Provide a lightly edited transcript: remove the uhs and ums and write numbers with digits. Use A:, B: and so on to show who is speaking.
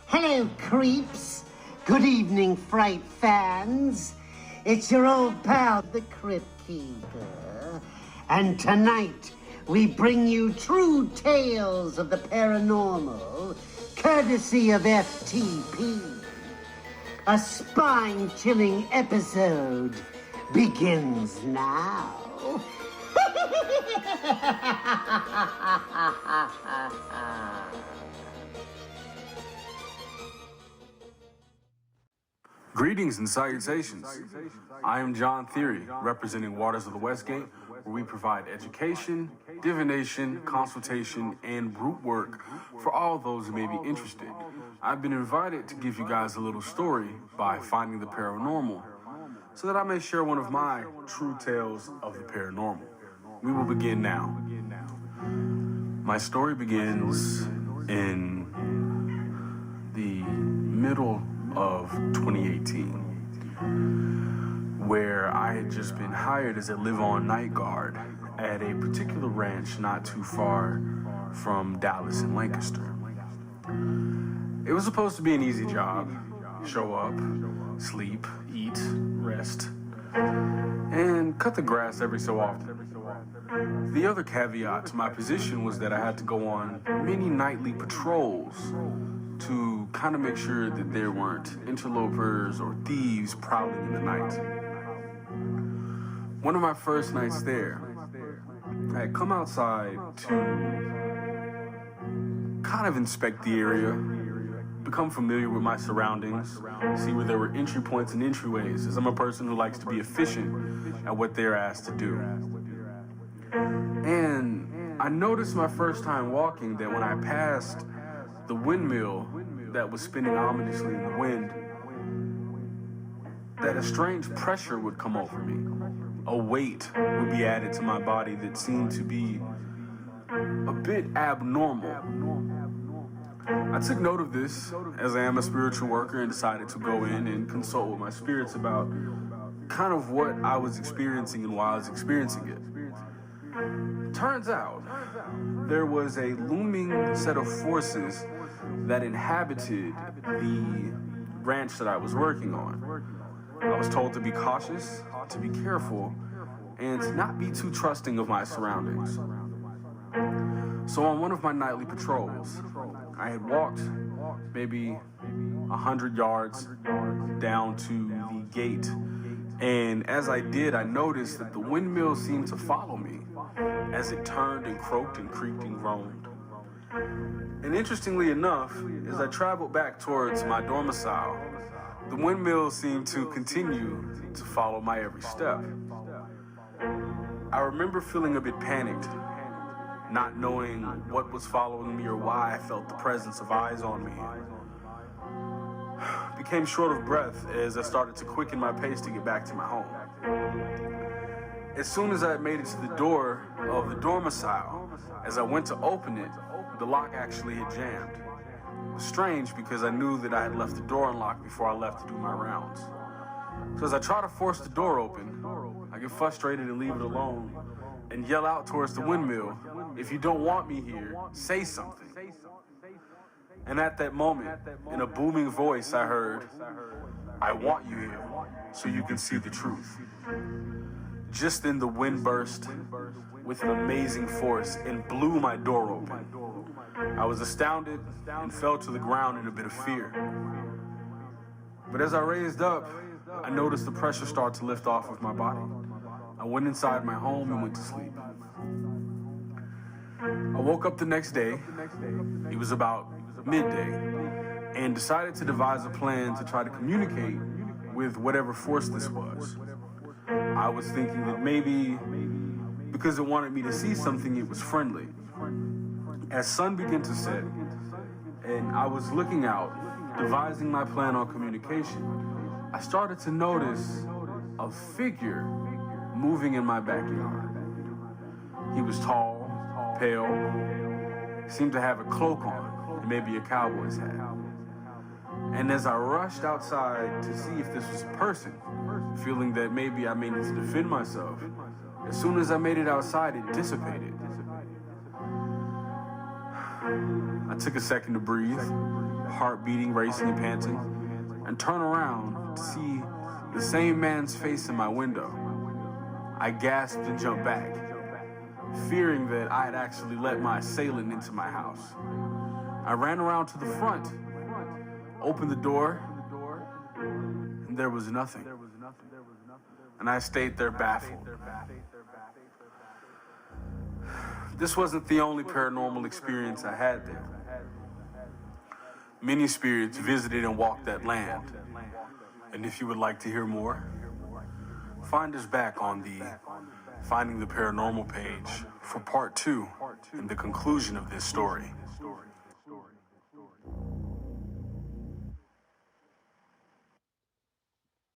A: Hello, creeps. Good evening, Fright fans. It's your old pal, the Crypt Keeper. And tonight, we bring you true tales of the paranormal, courtesy of F.T.P. A spine-chilling episode begins now.
B: Greetings and salutations. I am Jon Theory, representing Waters of the Westgate, where we provide education, divination, consultation, and root work for all those who may be interested. I've been invited to give you guys a little story by finding the paranormal, so that I may share one of my true tales of the paranormal. We will begin now. My story begins in the middle of 2018, where I had just been hired as a live-on night guard at a particular ranch not too far from Dallas and Lancaster. It was supposed to be an easy job. Show up, sleep, eat, rest, and cut the grass every so often. The other caveat to my position was that I had to go on many nightly patrols to kind of make sure that there weren't interlopers or thieves prowling in the night. One of my first nights there, I had come outside to kind of inspect the area, become familiar with my surroundings, see where there were entry points and entryways, as I'm a person who likes to be efficient at what they're asked to do. And I noticed my first time walking that when I passed the windmill that was spinning ominously in the wind, that a strange pressure would come over me. A weight would be added to my body that seemed to be a bit abnormal. I took note of this, as I am a spiritual worker, and decided to go in and consult with my spirits about kind of what I was experiencing and why I was experiencing it. Turns out, there was a looming set of forces that inhabited the ranch that I was working on. I was told to be cautious, to be careful, and to not be too trusting of my surroundings. So on one of my nightly patrols, I had walked maybe 100 yards down to the gate, and as I did, I noticed that the windmill seemed to follow me as it turned and croaked and creaked and groaned. And interestingly enough, as I traveled back towards my domicile, the windmill seemed to continue to follow my every step. I remember feeling a bit panicked, not knowing what was following me or why I felt the presence of eyes on me. Became short of breath as I started to quicken my pace to get back to my home. As soon as I had made it to the door of the domicile, as I went to open it, the lock actually had jammed. It was strange because I knew that I had left the door unlocked before I left to do my rounds. So as I try to force the door open, I get frustrated and leave it alone and yell out towards the windmill, "If you don't want me here, say something." And at that moment, in a booming voice, I heard, "I want you here so you can see the truth." Just then the wind burst with an amazing force and blew my door open. I was astounded and fell to the ground in a bit of fear. But as I raised up, I noticed the pressure start to lift off of my body. I went inside my home and went to sleep. I woke up the next day, it was about midday, and decided to devise a plan to try to communicate with whatever force this was. I was thinking that maybe because it wanted me to see something, it was friendly. As sun began to set, and I was looking out, devising my plan on communication, I started to notice a figure moving in my backyard. He was tall, pale, seemed to have a cloak on, and maybe a cowboy's hat. And as I rushed outside to see if this was a person, feeling that maybe I may need to defend myself, as soon as I made it outside, it dissipated. I took a second to breathe, heart beating, racing, and panting, and turn around to see the same man's face in my window. I gasped and jumped back, fearing that I had actually let my assailant into my house. I ran around to the front, opened the door, and there was nothing. And I stayed there baffled. This wasn't the only paranormal experience I had there. Many spirits visited and walked that land. And if you would like to hear more, find us back on the Finding the Paranormal page for part 2 and the conclusion of this story.